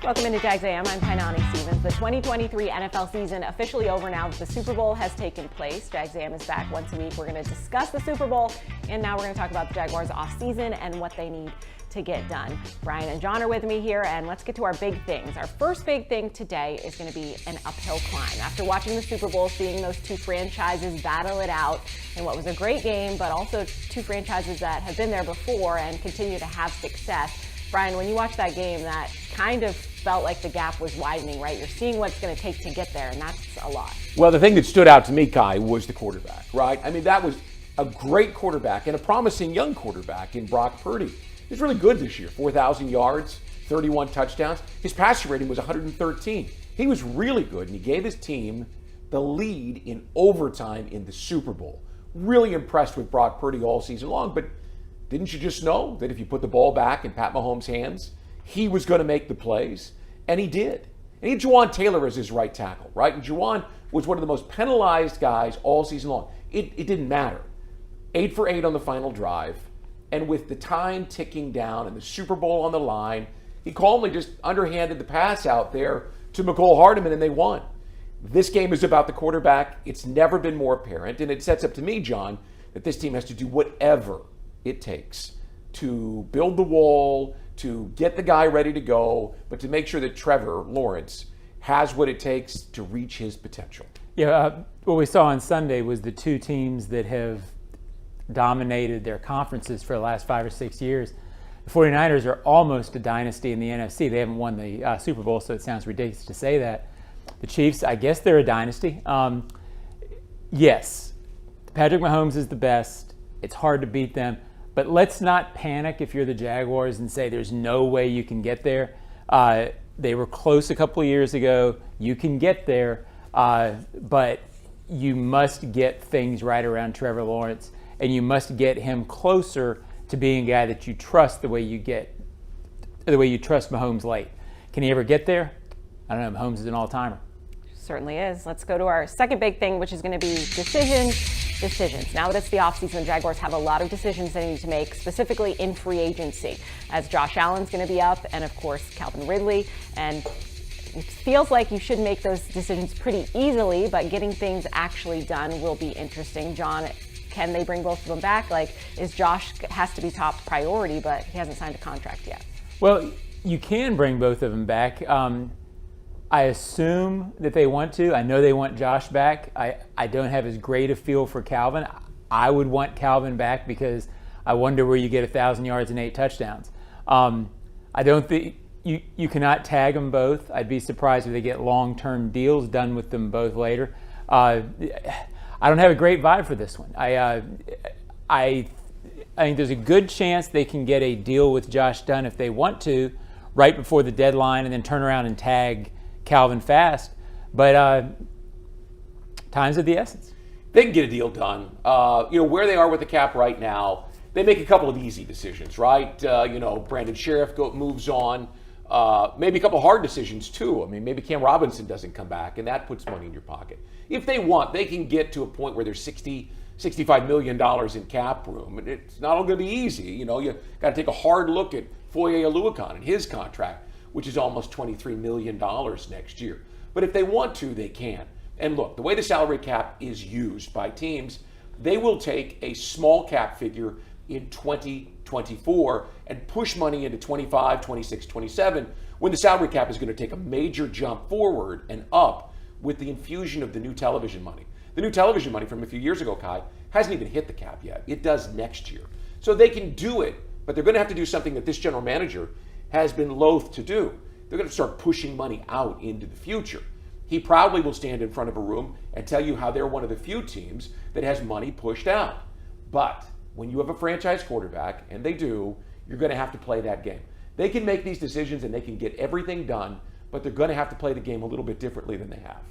Welcome into Jags A.M. I'm Stevens. The 2023 NFL season officially over now that the Super Bowl has taken place. Jags A.M. is back once a week. We're going to discuss the Super Bowl, and now we're going to talk about the Jaguars offseason and what they need to get done. Brian and John are with me here, and let's get to our big things. Our first big thing today is going to be an uphill climb. After watching the Super Bowl, seeing those two franchises battle it out in what was a great game, but also two franchises that have been there before and continue to have success. Brian, when you watch that game, that kind of felt like the gap was widening, right? You're seeing what it's going to take to get there, and that's a lot. Well, the thing that stood out to me, Kai, was the quarterback, right? I mean, that was a great quarterback and a promising young quarterback in Brock Purdy. He's really good this year, 4,000 yards, 31 touchdowns. His passer rating was 113. He was really good, and he gave his team the lead in overtime in the Super Bowl. Really impressed with Brock Purdy all season long, but didn't you just know that if you put the ball back in Pat Mahomes' hands, he was going to make the plays? And he did. And he had Juwan Taylor as his right tackle, right? And Juwan was one of the most penalized guys all season long. It didn't matter. 8 for 8 on the final drive. And with the time ticking down and the Super Bowl on the line, he calmly just underhanded the pass out there to McCole Hardman, and they won. This game is about the quarterback. It's never been more apparent. And it sets up to me, John, that this team has to do whatever it takes to build the wall, to get the guy ready to go, but to make sure that Trevor Lawrence has what it takes to reach his potential. Yeah, what we saw on Sunday was the two teams that have dominated their conferences for the last 5 or 6 years. The 49ers are almost a dynasty in the NFC. They haven't won the Super Bowl, so it sounds ridiculous to say that. The Chiefs, I guess they're a dynasty. Yes, Patrick Mahomes is the best. It's hard to beat them. But let's not panic if you're the Jaguars and say there's no way you can get there. They were close a couple of years ago. You can get there, but you must get things right around Trevor Lawrence, and you must get him closer to being a guy that you trust the way you trust Mahomes late. Can he ever get there? I don't know. Mahomes is an all-timer. Certainly is. Let's go to our second big thing, which is going to be decisions. Now that it's the offseason, the Jaguars have a lot of decisions they need to make, specifically in free agency, as Josh Allen's going to be up, and of course Calvin Ridley. And it feels like you should make those decisions pretty easily, but getting things actually done will be interesting. John, can they bring both of them back? Is Josh has to be top priority, but he hasn't signed a contract yet. Well, you can bring both of them back. I assume that they want to. I know they want Josh back. I don't have as great a feel for Calvin. I would want Calvin back because I wonder where you get 1,000 yards and 8 touchdowns. I don't think you cannot tag them both. I'd be surprised if they get long-term deals done with them both later. I don't have a great vibe for this one. I think there's a good chance they can get a deal with Josh done if they want to right before the deadline and then turn around and tag Calvin fast, but time's of the essence. They can get a deal done. Where they are with the cap right now, they make a couple of easy decisions, right? Brandon Sheriff moves on. Maybe a couple hard decisions too. I mean, maybe Cam Robinson doesn't come back, and that puts money in your pocket. If they want, they can get to a point where there's $65 million in cap room, and it's not all going to be easy. You got to take a hard look at Foye Oluokun and his contract, which is almost $23 million next year. But if they want to, they can. And look, the way the salary cap is used by teams, they will take a small cap figure in 2024 and push money into 25, 26, 27, when the salary cap is going to take a major jump forward and up with the infusion of the new television money. The new television money from a few years ago, Kai, hasn't even hit the cap yet. It does next year. So they can do it, but they're going to have to do something that this general manager has been loath to do. They're going to start pushing money out into the future. He proudly will stand in front of a room and tell you how they're one of the few teams that has money pushed out. But when you have a franchise quarterback, and they do, you're going to have to play that game. They can make these decisions and they can get everything done, but they're going to have to play the game a little bit differently than they have.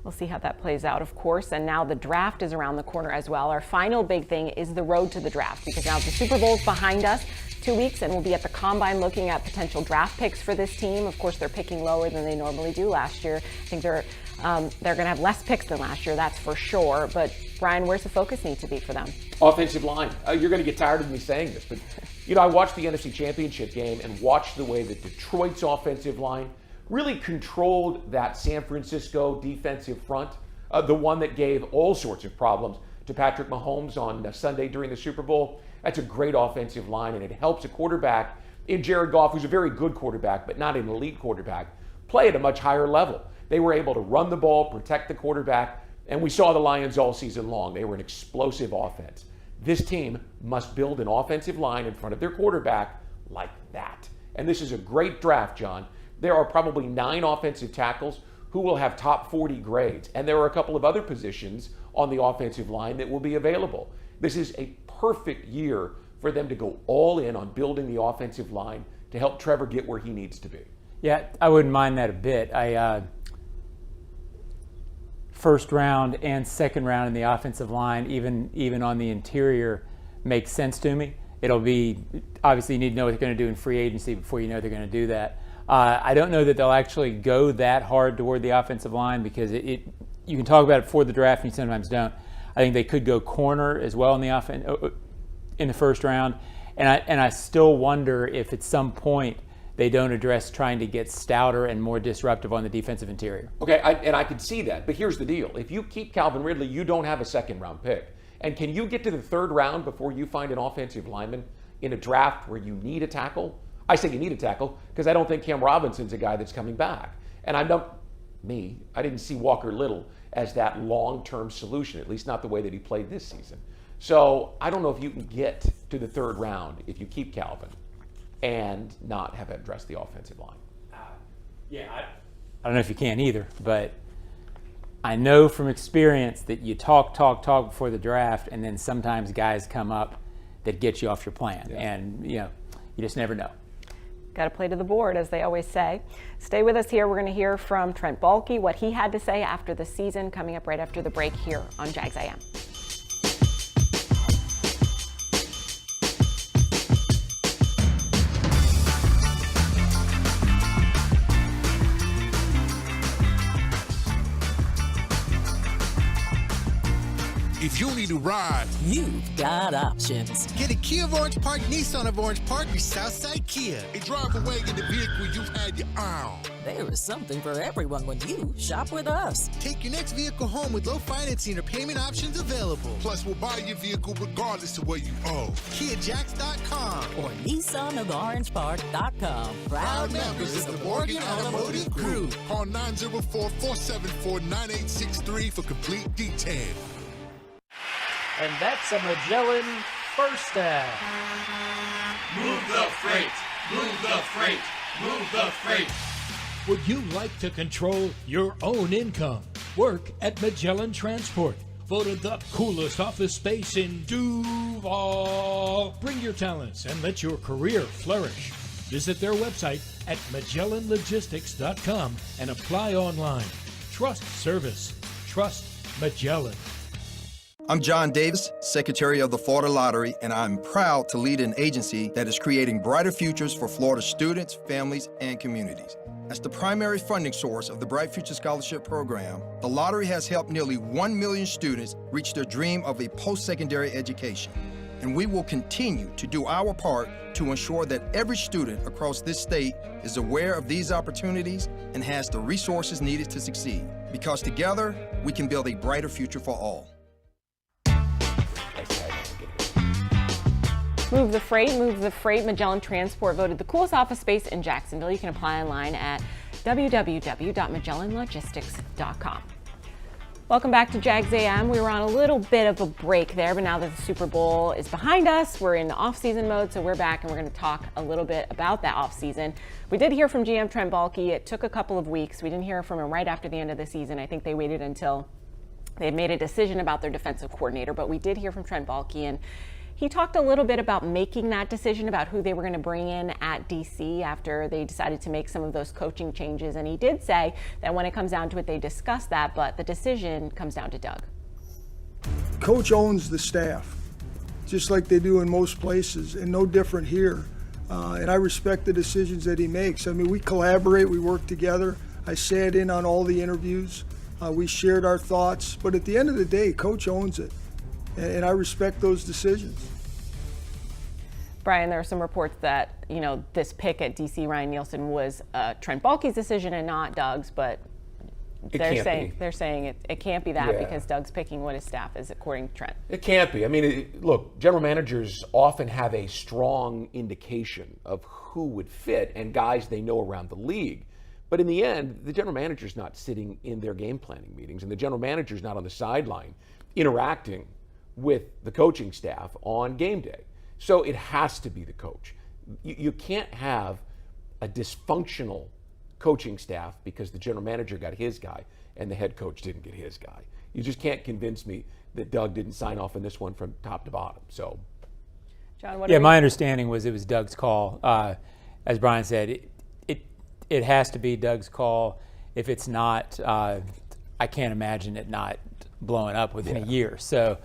We'll see how that plays out, of course. And now the draft is around the corner as well. Our final big thing is the road to the draft, because now the Super Bowl's behind us. 2 weeks, and we'll be at the Combine looking at potential draft picks for this team. Of course, they're picking lower than they normally do last year. I think they're going to have less picks than last year, that's for sure. But, Brian, where's the focus need to be for them? Offensive line. You're going to get tired of me saying this, but, I watched the NFC Championship game and watched the way that Detroit's offensive line really controlled that San Francisco defensive front, the one that gave all sorts of problems to Patrick Mahomes on Sunday during the Super Bowl. That's a great offensive line, and it helps a quarterback in Jared Goff, who's a very good quarterback, but not an elite quarterback, play at a much higher level. They were able to run the ball, protect the quarterback, and we saw the Lions all season long. They were an explosive offense. This team must build an offensive line in front of their quarterback like that. And this is a great draft, John. There are probably 9 offensive tackles who will have top 40 grades, and there are a couple of other positions on the offensive line that will be available. This is a perfect year for them to go all in on building the offensive line to help Trevor get where he needs to be. Yeah, I wouldn't mind that a bit. First round and second round in the offensive line, even on the interior, makes sense to me. It'll be, obviously you need to know what they're going to do in free agency before you know they're going to do that. I don't know that they'll actually go that hard toward the offensive line because you can talk about it before the draft and you sometimes don't. I think they could go corner as well in the first round, and I still wonder if at some point they don't address trying to get stouter and more disruptive on the defensive interior. Okay, I can see that, but here's the deal. If you keep Calvin Ridley, you don't have a second-round pick. And can you get to the third round before you find an offensive lineman in a draft where you need a tackle? I say you need a tackle because I don't think Cam Robinson's a guy that's coming back. And I didn't see Walker Little as that long-term solution, at least not the way that he played this season. So I don't know if you can get to the third round if you keep Calvin and not have addressed the offensive line. I don't know if you can either, but I know from experience that you talk before the draft, and then sometimes guys come up that get you off your plan, and you just never know. Got to play to the board, as they always say. Stay with us here. We're going to hear from Trent Baalke, what he had to say after the season, coming up right after the break here on Jags A.M. If you need a ride, you've got options. Get a Kia of Orange Park, Nissan of Orange Park, or Southside Kia. And drive away in the vehicle you've had your eye on. There is something for everyone when you shop with us. Take your next vehicle home with low financing or payment options available. Plus, we'll buy your vehicle regardless of what you owe. KiaJax.com or NissanofOrangePark.com. Proud members of the Morgan Automotive Group. Call 904-474-9863 for complete detail. And that's a Magellan first down. Move the freight, move the freight, move the freight. Would you like to control your own income? Work at Magellan Transport. Voted the coolest office space in Duval. Bring your talents and let your career flourish. Visit their website at MagellanLogistics.com and apply online. Trust service. Trust Magellan. I'm John Davis, Secretary of the Florida Lottery, and I'm proud to lead an agency that is creating brighter futures for Florida students, families, and communities. As the primary funding source of the Bright Future Scholarship Program, the lottery has helped nearly 1 million students reach their dream of a post-secondary education. And we will continue to do our part to ensure that every student across this state is aware of these opportunities and has the resources needed to succeed. Because together, we can build a brighter future for all. Move the freight, move the freight. Magellan Transport voted the coolest office space in Jacksonville. You can apply online at www.magellanlogistics.com. Welcome back to Jags A.M. We were on a little bit of a break there, but now that the Super Bowl is behind us, we're in off-season mode, so we're back and we're going to talk a little bit about that off-season. We did hear from GM Trent Baalke. It took a couple of weeks. We didn't hear from him right after the end of the season. I think they waited until they had made a decision about their defensive coordinator, but we did hear from Trent Baalke, and he talked a little bit about making that decision about who they were going to bring in at DC after they decided to make some of those coaching changes. And he did say that when it comes down to it, they discussed that, but the decision comes down to Doug. Coach owns the staff, just like they do in most places, and no different here. And I respect the decisions that he makes. I mean, we collaborate, we work together. I sat in on all the interviews. We shared our thoughts. But at the end of the day, Coach owns it. And I respect those decisions. Brian, there are some reports that, this pick at DC Ryan Nielsen was Trent Baalke's decision and not Doug's, but they're saying it can't be that because Doug's picking what his staff is, according to Trent. It can't be. I mean, look, general managers often have a strong indication of who would fit and guys they know around the league. But in the end, the general manager's not sitting in their game planning meetings, and the general manager's not on the sideline interacting with the coaching staff on game day. So it has to be the coach. You can't have a dysfunctional coaching staff because the general manager got his guy and the head coach didn't get his guy. You just can't convince me that Doug didn't sign off on this one from top to bottom. So, John, my understanding was it was Doug's call. As Brian said, it has to be Doug's call. If it's not, I can't imagine it not blowing up within a year. So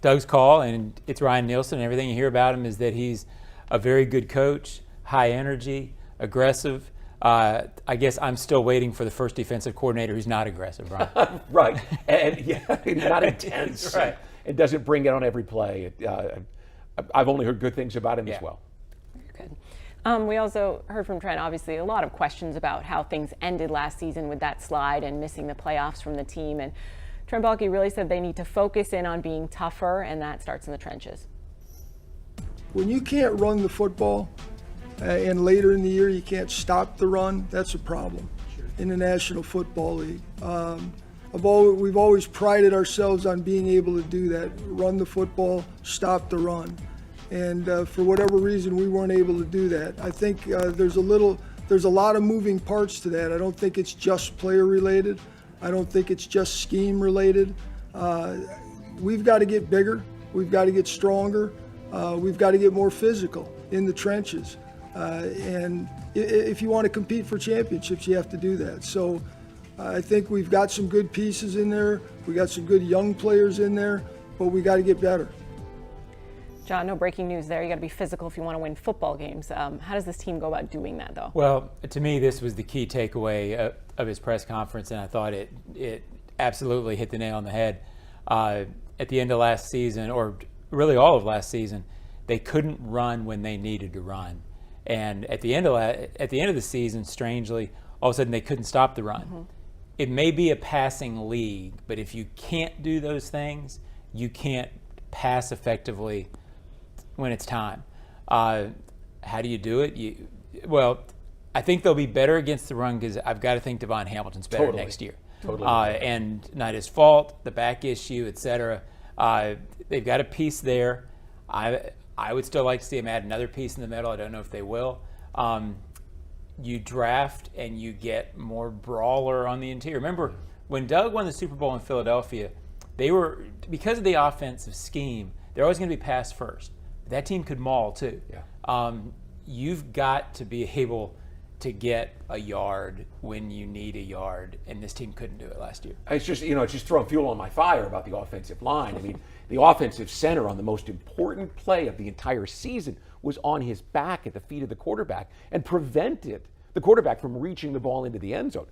Doug's call, and it's Ryan Nielsen. Everything you hear about him is that he's a very good coach, high energy, aggressive. I guess I'm still waiting for the first defensive coordinator who's not aggressive, Brian. Right, and not intense. Right. It doesn't bring it on every play. I've only heard good things about him as well. Good. We also heard from Trent, obviously, a lot of questions about how things ended last season with that slide and missing the playoffs from the team. And Trent Baalke really said they need to focus in on being tougher, and that starts in the trenches. When you can't run the football, and later in the year you can't stop the run, that's a problem in the National Football League. We've always prided ourselves on being able to do that, run the football, stop the run. And for whatever reason, we weren't able to do that. I think there's a lot of moving parts to that. I don't think it's just player related. I don't think it's just scheme related. We've got to get bigger. We've got to get stronger. We've got to get more physical in the trenches. And if you want to compete for championships, you have to do that. So I think we've got some good pieces in there. We got some good young players in there, but we got to get better. John, no breaking news there. You got to be physical if you want to win football games. How does this team go about doing that, though? Well, to me, this was the key takeaway of his press conference, and I thought it absolutely hit the nail on the head. At the end of last season, or really all of last season, they couldn't run when they needed to run. And at the end of the season, strangely, all of a sudden they couldn't stop the run. Mm-hmm. It may be a passing league, but if you can't do those things, you can't pass effectively when it's time. How do you do it? Well, I think they'll be better against the run because I've got to think Devon Hamilton's better next year. Totally. And not his fault, the back issue, etc. They've got a piece there. I would still like to see them add another piece in the middle. I don't know if they will. You draft and you get more brawler on the interior. Remember, when Doug won the Super Bowl in Philadelphia, they were, because of the offensive scheme, they're always going to be pass first. That team could maul too. Yeah. You've got to be able to get a yard when you need a yard, and this team couldn't do it last year. It's just throwing fuel on my fire about the offensive line. I mean, the offensive center on the most important play of the entire season was on his back at the feet of the quarterback and prevented the quarterback from reaching the ball into the end zone.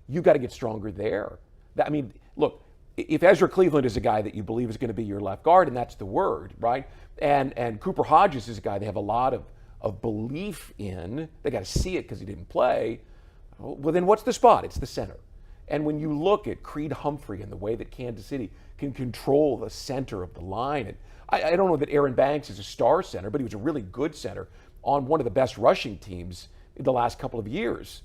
You got to get stronger there. I mean, look, if Ezra Cleveland is a guy that you believe is going to be your left guard, and that's the word, right? And Cooper Hodges is a guy they have a lot of belief in. They got to see it because he didn't play. Well, then what's the spot? It's the center. And when you look at Creed Humphrey and the way that Kansas City can control the center of the line, and I don't know that Aaron Banks is a star center, but he was a really good center on one of the best rushing teams in the last couple of years.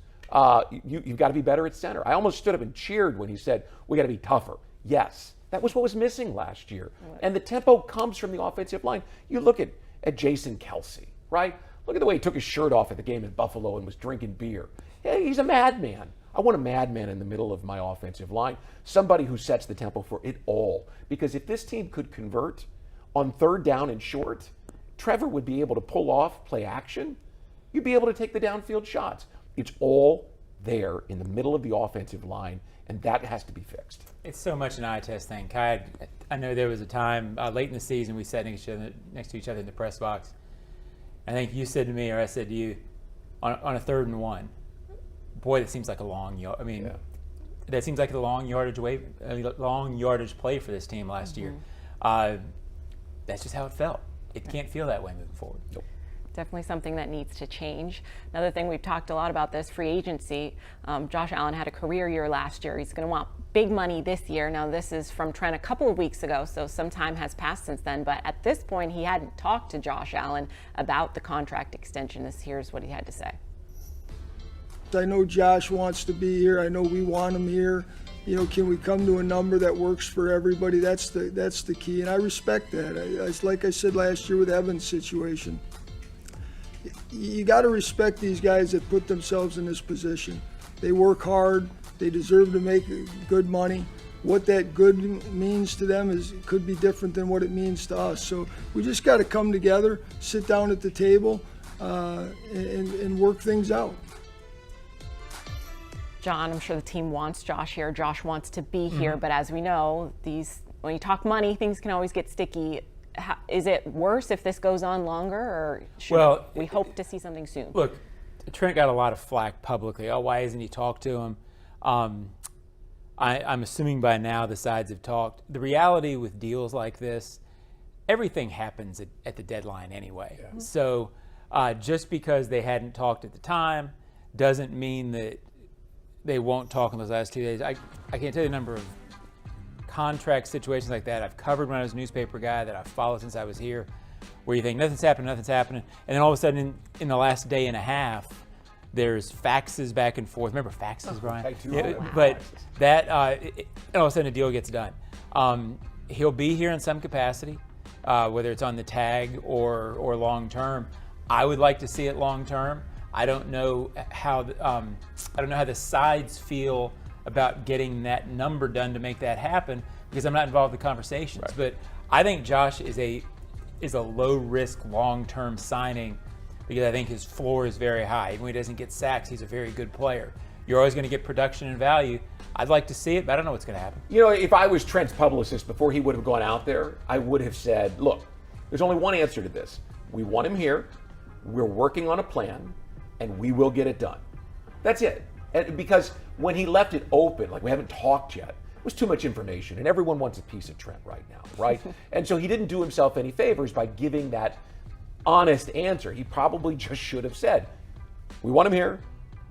You've got to be better at center. I almost stood up and cheered when he said, we got to be tougher. Yes, that was what was missing last year. And the tempo comes from the offensive line. You look at Jason Kelce, right? Look at the way he took his shirt off at the game in Buffalo and was drinking beer. Hey, he's a madman. I want a madman in the middle of my offensive line, somebody who sets the tempo for it all. Because if this team could convert on third down and short, Trevor would be able to pull off play action. You'd be able to take the downfield shots. It's all there in the middle of the offensive line, and that has to be fixed. It's so much an eye test thing. Kai, I know there was a time late in the season we sat next to each other in the press box. I think you said to me, or I said to you, on a 3rd and 1, boy, that seems like a long yard. I mean, that seems like a long yardage play for this team last year. That's just how it felt. it can't feel that way moving forward. Nope. Definitely something that needs to change. Another thing, we've talked a lot about this, free agency. Josh Allen had a career year last year. He's going to want big money this year. Now, this is from Trent a couple of weeks ago, so some time has passed since then. But at this point, he hadn't talked to Josh Allen about the contract extension. Here's what he had to say. I know Josh wants to be here. I know we want him here. You know, can we come to a number that works for everybody? That's the key, and I respect that. Like I said last year with Evan's situation, you got to respect these guys that put themselves in this position. They work hard. They deserve to make good money. What that good means to them could be different than what it means to us. So we just got to come together, sit down at the table, and work things out. John, I'm sure the team wants Josh here. Josh wants to be here, but as we know, when you talk money, things can always get sticky. Is it worse if this goes on longer, or should we hope to see something soon? Look, Trent got a lot of flack publicly. Oh, why hasn't he talked to him? I'm assuming by now the sides have talked. The reality with deals like this, everything happens at the deadline anyway. Yeah. So just because they hadn't talked at the time doesn't mean that they won't talk in those last 2 days. I can't tell you the number of contract situations like that I've covered when I was a newspaper guy, that I've followed since I was here, where you think nothing's happening, and then all of a sudden in the last day and a half, there's faxes back and forth. Remember faxes, Brian? I do. Yeah, but that, and all of a sudden a deal gets done. He'll be here in some capacity, whether it's on the tag or long term. I would like to see it long term. I don't know how the sides feel about getting that number done to make that happen, because I'm not involved in the conversations. Right. But I think Josh is a low risk long term signing, because I think his floor is very high. Even when he doesn't get sacks, he's a very good player. You're always going to get production and value. I'd like to see it, but I don't know what's going to happen. You know, if I was Trent's publicist before he would have gone out there, I would have said, look, there's only one answer to this. We want him here. We're working on a plan, and we will get it done. That's it. And because when he left it open, like we haven't talked yet, it was too much information, and everyone wants a piece of Trent right now, right? And so he didn't do himself any favors by giving that honest answer. He probably just should have said, we want him here,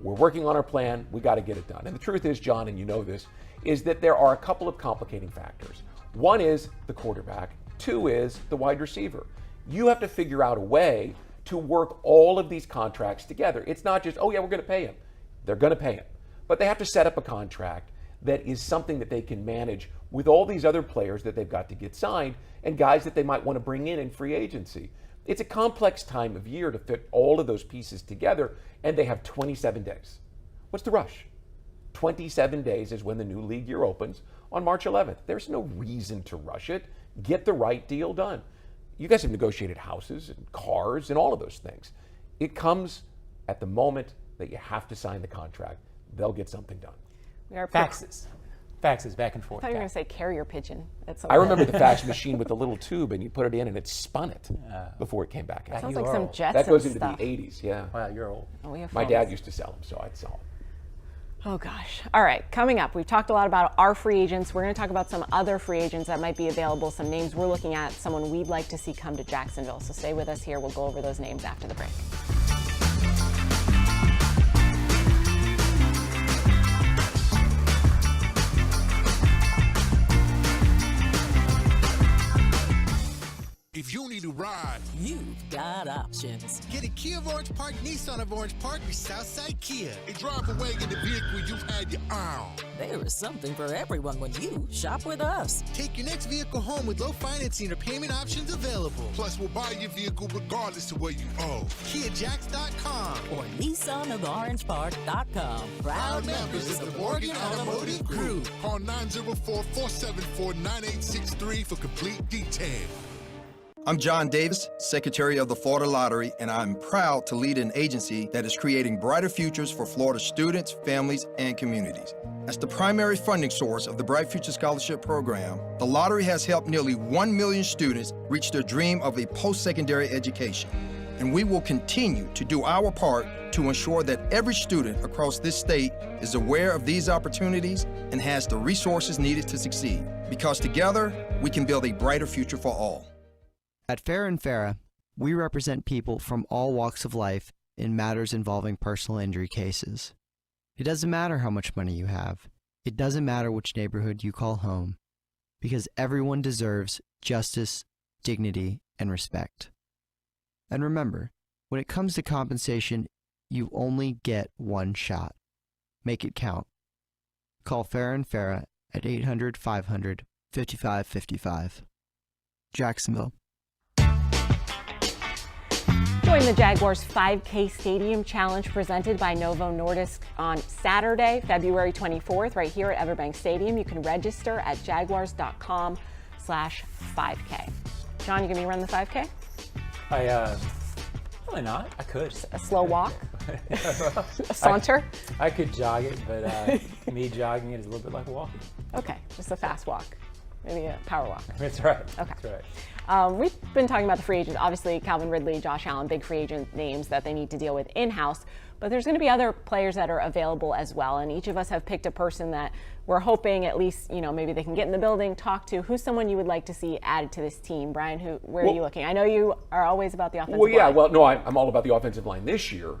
we're working on our plan, we got to get it done. And the truth is, John, and you know this, is that there are a couple of complicating factors. One is the quarterback, two is the wide receiver. You have to figure out a way to work all of these contracts together. It's not just, oh yeah, we're going to pay him. They're going to pay him. But they have to set up a contract that is something that they can manage with all these other players that they've got to get signed and guys that they might want to bring in free agency. It's a complex time of year to fit all of those pieces together, and they have 27 days. What's the rush? 27 days is when the new league year opens on March 11th. There's no reason to rush it. Get the right deal done. You guys have negotiated houses and cars and all of those things. It comes at the moment that you have to sign the contract. They'll get something done. We are faxes back and forth. I thought you were going to say carrier pigeon. I remember the fax machine with the little tube, and you put it in, and it spun it before it came back out. Sounds like some Jetsons That goes into stuff. the 80s, yeah. Wow, you're old. Oh, we have My phones. dad used to sell them, so I'd sell them. Oh gosh. All right, coming up, we've talked a lot about our free agents. We're going to talk about some other free agents that might be available, some names we're looking at, someone we'd like to see come to Jacksonville. So stay with us here. We'll go over those names after the break. If you need a ride, You've got options. get a Kia of Orange Park, Nissan of Orange Park with Southside Kia, and drive away in the vehicle you've had your eye on. There is something for everyone when you shop with us. Take your next vehicle home with low financing or payment options available. Plus, we'll buy your vehicle regardless of what you owe. KiaJax.com. Or NissanofOrangePark.com. Proud members of the Morgan Automotive Group. Call 904-474-9863 for complete detail. I'm John Davis, Secretary of the Florida Lottery, and I'm proud to lead an agency that is creating brighter futures for Florida students, families, and communities. As the primary funding source of the Bright Future Scholarship Program, the lottery has helped nearly 1 million students reach their dream of a post-secondary education. And we will continue to do our part to ensure that every student across this state is aware of these opportunities and has the resources needed to succeed. Because together, we can build a brighter future for all. At Farah and Farah, we represent people from all walks of life in matters involving personal injury cases. It doesn't matter how much money you have. It doesn't matter which neighborhood you call home, because everyone deserves justice, dignity, and respect. And remember, when it comes to compensation, you only get one shot. Make it count. Call Farah and Farah at 800-500-5555. Jacksonville. Join the Jaguars 5K Stadium Challenge presented by Novo Nordisk on Saturday, February 24th, right here at Everbank Stadium. You can register at jaguars.com/5K. John, you gonna run the 5K? Probably not. I could. A slow walk? A saunter? I could jog it, but me jogging it is a little bit like walking. Okay, just a fast walk. Maybe a power walk. That's right. Okay. That's right. We've been talking about the free agents. Obviously, Calvin Ridley, Josh Allen, big free agent names that they need to deal with in-house. But there's going to be other players that are available as well. And each of us have picked a person that we're hoping at least, maybe they can get in the building, talk to. Who's someone you would like to see added to this team? Brian, where are you looking? I know you are always about the offensive line. I'm all about the offensive line this year.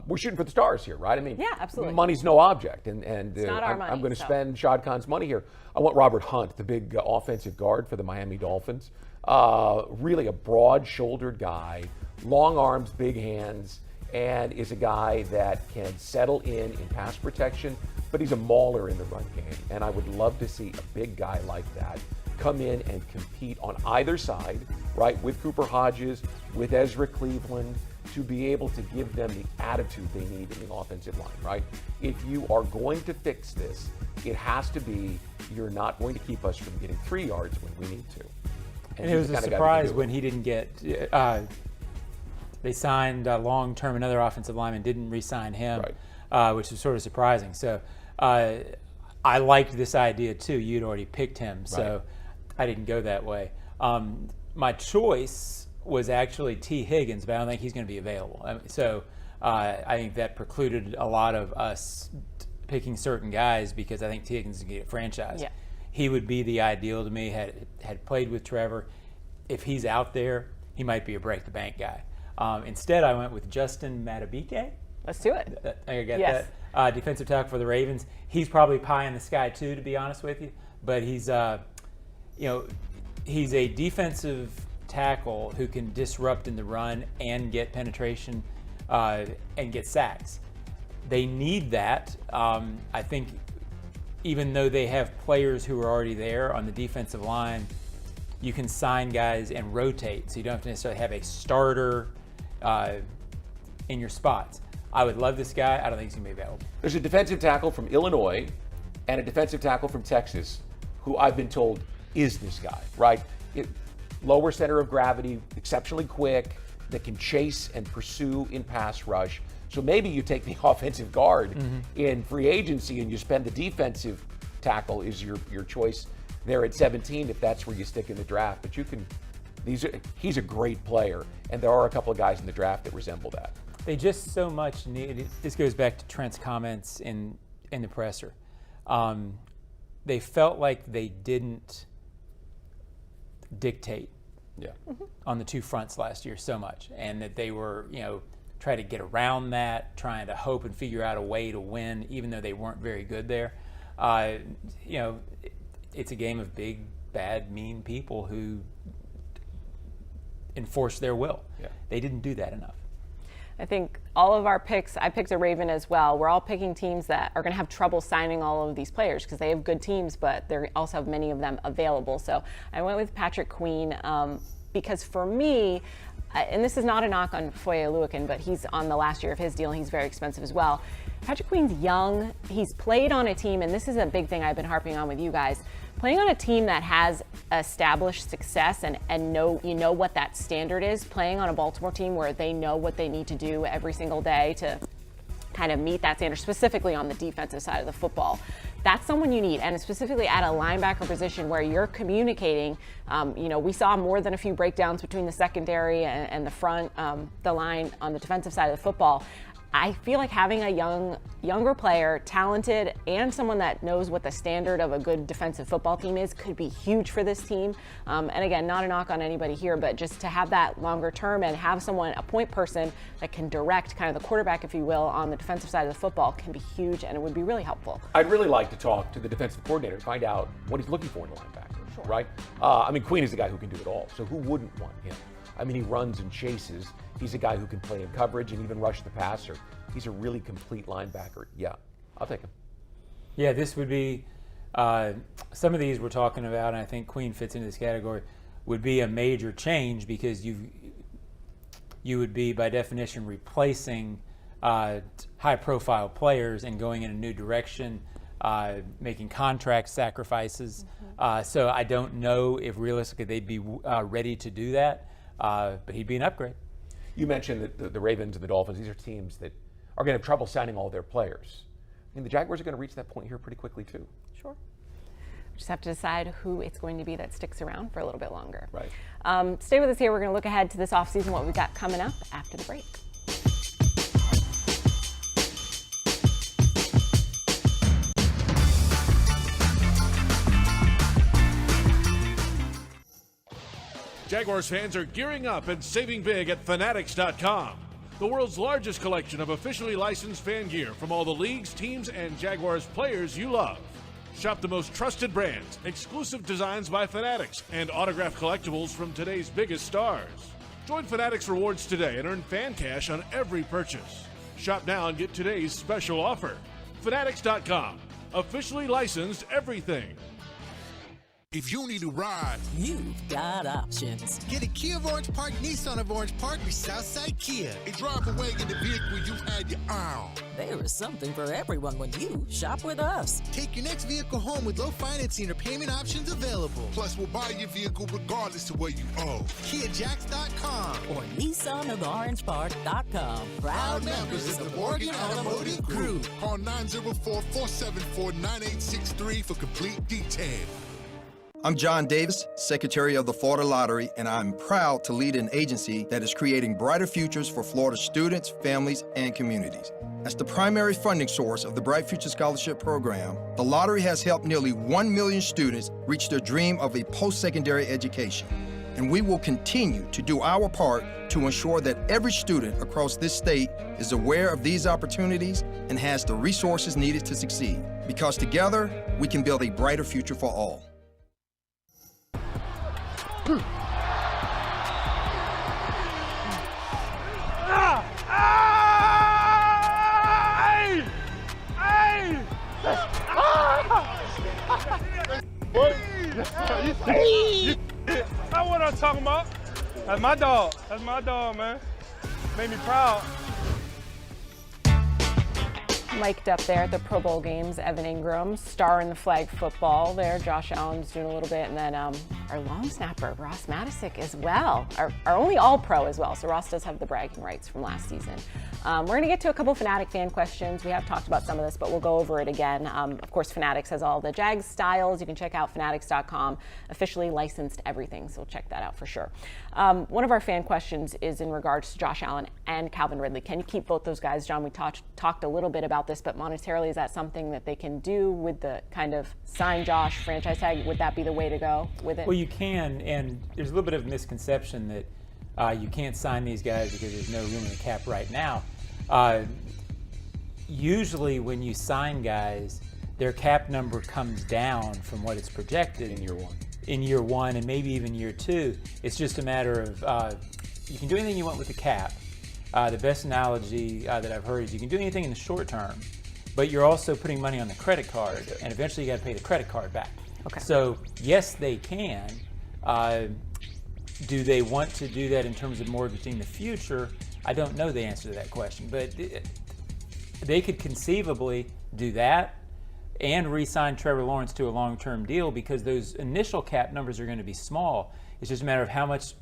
We're shooting for the stars here, right? I mean, yeah, absolutely. Money's no object. And it's not our money, I'm going to spend Shad Khan's money here. I want Robert Hunt, the big offensive guard for the Miami Dolphins. Really a broad-shouldered guy, long arms, big hands, and is a guy that can settle in pass protection, but he's a mauler in the run game. And I would love to see a big guy like that come in and compete on either side, right, with Cooper Hodges, with Ezra Cleveland, to be able to give them the attitude they need in the offensive line, right? If you are going to fix this, it has to be you're not going to keep us from getting 3 yards when we need to. And it was a surprise when he didn't get they signed long-term another offensive lineman, didn't re-sign him, right. Which was sort of surprising. So I liked this idea too. You'd already picked him, so right. I didn't go that way. My choice was actually T. Higgins, but I don't think he's going to be available. I think that precluded a lot of us picking certain guys because I think T. Higgins is going to get franchised. Yeah. He would be the ideal to me, had played with Trevor. If he's out there, he might be a break-the-bank guy. Instead, I went with Justin Madubuike. Let's do it. I got that. Defensive tackle for the Ravens. He's probably pie in the sky, too, to be honest with you. But he's a defensive tackle who can disrupt in the run and get penetration and get sacks. They need that. I think even though they have players who are already there on the defensive line, you can sign guys and rotate, so you don't have to necessarily have a starter in your spots. I would love this guy. I don't think he's going to be available. There's a defensive tackle from Illinois and a defensive tackle from Texas who I've been told is this guy, right? Lower center of gravity, exceptionally quick, that can chase and pursue in pass rush. So maybe you take the offensive guard in free agency and you spend the defensive tackle is your choice there at 17 if that's where you stick in the draft. But he's a great player, and there are a couple of guys in the draft that resemble that. They just so much need. This goes back to Trent's comments in the presser. They felt like they didn't dictate on the two fronts last year so much, and that they were, try to get around that, trying to hope and figure out a way to win, even though they weren't very good there. It's a game of big, bad, mean people who enforce their will. Yeah. They didn't do that enough. I think all of our picks, I picked a Raven as well. We're all picking teams that are going to have trouble signing all of these players because they have good teams, but they also have many of them available. So I went with Patrick Queen because for me, and this is not a knock on Foye Oluokun, but he's on the last year of his deal and he's very expensive as well. Patrick Queen's young. He's played on a team, and this is a big thing I've been harping on with you guys, playing on a team that has established success and know what that standard is, playing on a Baltimore team where they know what they need to do every single day to kind of meet that standard, specifically on the defensive side of the football. That's someone you need, and specifically at a linebacker position where you're communicating. We saw more than a few breakdowns between the secondary and the front, the line on the defensive side of the football. I feel like having a younger player, talented, and someone that knows what the standard of a good defensive football team is could be huge for this team. And again, not a knock on anybody here, but just to have that longer term and have someone, a point person that can direct kind of the quarterback, if you will, on the defensive side of the football can be huge, and it would be really helpful. I'd really like to talk to the defensive coordinator and find out what he's looking for in a linebacker, Sure. right? I mean, Queen is the guy who can do it all, so who wouldn't want him? I mean, he runs and chases. He's a guy who can play in coverage and even rush the passer. He's a really complete linebacker. Yeah, I'll take him. Yeah, this would be, some of these we're talking about, and I think Queen fits into this category, would be a major change because you would be, by definition, replacing high-profile players and going in a new direction, making contract sacrifices. So I don't know if realistically they'd be ready to do that, but he'd be an upgrade. You mentioned that the Ravens and the Dolphins, these are teams that are going to have trouble signing all their players. I mean, the Jaguars are going to reach that point here pretty quickly, too. Sure. Just have to decide who it's going to be that sticks around for a little bit longer. Right. Stay with us here. We're going to look ahead to this offseason, what we've got coming up after the break. Jaguars fans are gearing up and saving big at Fanatics.com, the world's largest collection of officially licensed fan gear from all the leagues, teams, and Jaguars players you love. Shop the most trusted brands, exclusive designs by Fanatics, and autographed collectibles from today's biggest stars. Join Fanatics Rewards today and earn fan cash on every purchase. Shop now and get today's special offer. Fanatics.com, officially licensed everything. If you need a ride, You've got options. get a Kia of Orange Park, Nissan of Orange Park with Southside Kia. And drive away in the vehicle you've had your eye on. There is something for everyone when you shop with us. Take your next vehicle home with low financing or payment options available. Plus, we'll buy your vehicle regardless of what you owe. KiaJax.com. Or NissanofOrangePark.com. Proud members of the Morgan Automotive Group. Call 904-474-9863 for complete detail. I'm John Davis, Secretary of the Florida Lottery, and I'm proud to lead an agency that is creating brighter futures for Florida students, families, and communities. As the primary funding source of the Bright Future Scholarship Program, the lottery has helped nearly 1 million students reach their dream of a post-secondary education. And we will continue to do our part to ensure that every student across this state is aware of these opportunities and has the resources needed to succeed. Because together, we can build a brighter future for all. That's what I'm talking about. That's my dog. That's my dog, man. Made me proud. Mic'd up there at the Pro Bowl games, Evan Ingram, star in the flag football there. Josh Allen's doing a little bit, and then our long snapper, Ross Matisic, as well. Our only All-Pro as well, so Ross does have the bragging rights from last season. We're going to get to a couple Fanatic fan questions. We have talked about some of this, but we'll go over it again. Of course, Fanatics has all the Jags styles. You can check out Fanatics.com, officially licensed everything, so check that out for sure. One of our fan questions is in regards to Josh Allen and Calvin Ridley. Can you keep both those guys? John, we talked a little bit about this, but monetarily, is that something that they can do with the kind of sign Josh franchise tag? Would that be the way to go with it? Well, you can, and there's a little bit of misconception that you can't sign these guys because there's no room in the cap right now. Usually when you sign guys, their cap number comes down from what it's projected In year one. In year one and maybe even year two. It's just a matter of you can do anything you want with the cap. The best analogy that I've heard is you can do anything in the short term, but you're also putting money on the credit card, and eventually you got to pay the credit card back. Okay. So yes, they can. Do they want to do that in terms of mortgaging the future? I don't know the answer to that question, but they could conceivably do that and re-sign Trevor Lawrence to a long-term deal because those initial cap numbers are going to be small. It's just a matter of how much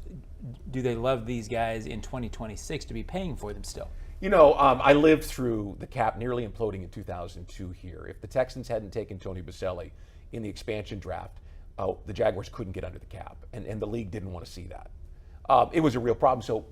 do they love these guys in 2026 to be paying for them still. You know, I lived through the cap nearly imploding in 2002 here. If the Texans hadn't taken Tony Boselli in the expansion draft, the Jaguars couldn't get under the cap, and the league didn't want to see that. It was a real problem. So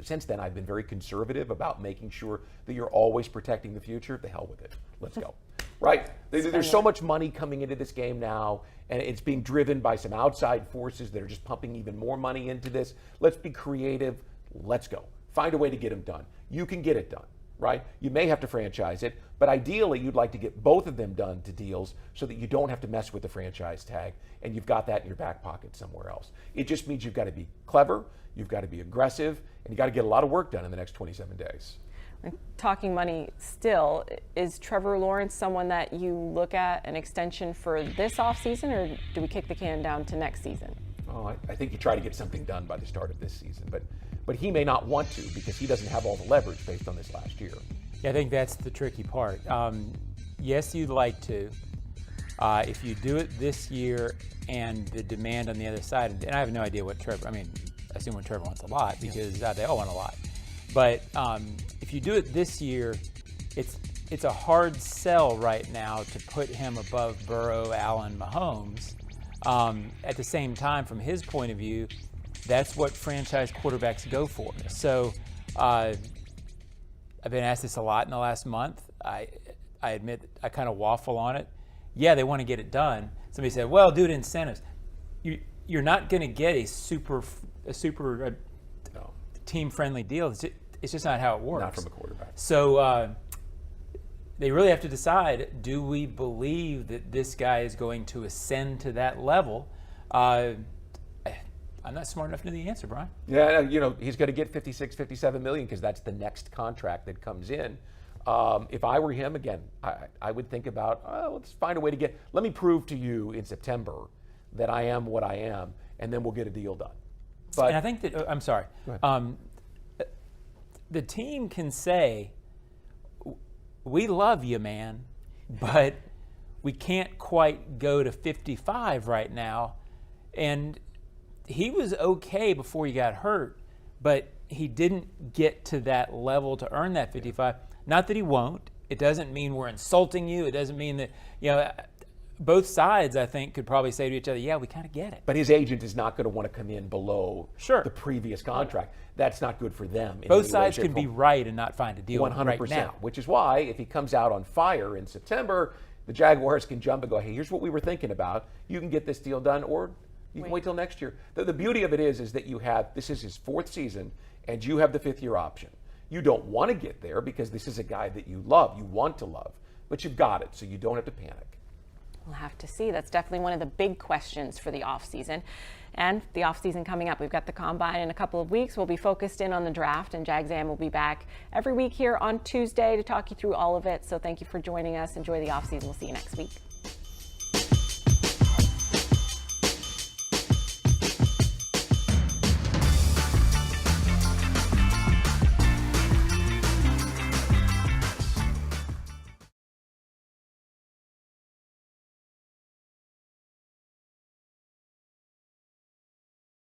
since then, I've been very conservative about making sure that you're always protecting the future. The hell with it. Let's go. Right? There's so much money coming into this game now, and it's being driven by some outside forces that are just pumping even more money into this. Let's be creative. Let's go. Find a way to get them done. You can get it done, right? You may have to franchise it, but ideally you'd like to get both of them done to deals so that you don't have to mess with the franchise tag, and you've got that in your back pocket somewhere else. It just means you've got to be clever, you've got to be aggressive, and you've got to get a lot of work done in the next 27 days. Talking money still, is Trevor Lawrence someone that you look at an extension for this offseason, or do we kick the can down to next season? Oh, I think you try to get something done by the start of this season, but he may not want to because he doesn't have all the leverage based on this last year. Yeah, I think that's the tricky part. Yes, you'd like to. If you do it this year and the demand on the other side, and I have no idea what Trevor, I assume what Trevor wants a lot because they all want a lot. But if you do it this year, it's a hard sell right now to put him above Burrow, Allen, Mahomes. At the same time, from his point of view, that's what franchise quarterbacks go for. So I've been asked this a lot in the last month. I admit I kind of waffle on it. Yeah, they want to get it done. Somebody said, well, do it incentives. You're not going to get a super team-friendly deal. It's just not how it works. Not from a quarterback. So they really have to decide, do we believe that this guy is going to ascend to that level? I'm not smart enough to know the answer, Brian. Yeah, he's going to get $56, $57 million because that's the next contract that comes in. If I were him, again, I would think about, let's find a way to let me prove to you in September that I am what I am, and then we'll get a deal done. But, and I think that, I'm sorry, the team can say, we love you, man, but we can't quite go to 55 right now. And he was okay before he got hurt, but he didn't get to that level to earn that 55. Not that he won't. It doesn't mean we're insulting you. It doesn't mean that, both sides, I think, could probably say to each other, yeah, we kind of get it. But his agent is not going to want to come in below the previous contract. That's not good for them. Both sides can be right and not find a deal 100%, right now. Which is why, if he comes out on fire in September, the Jaguars can jump and go, hey, here's what we were thinking about. You can get this deal done, or you can wait till next year. The beauty of it is that you have, this is his 4th season, and you have the 5th-year option. You don't want to get there because this is a guy that you love, you want to love, but you've got it, so you don't have to panic. We'll have to see. That's definitely one of the big questions for the offseason. And the offseason coming up, we've got the Combine in a couple of weeks. We'll be focused in on the draft, and Jags A.M will be back every week here on Tuesday to talk you through all of it. So thank you for joining us. Enjoy the offseason. We'll see you next week.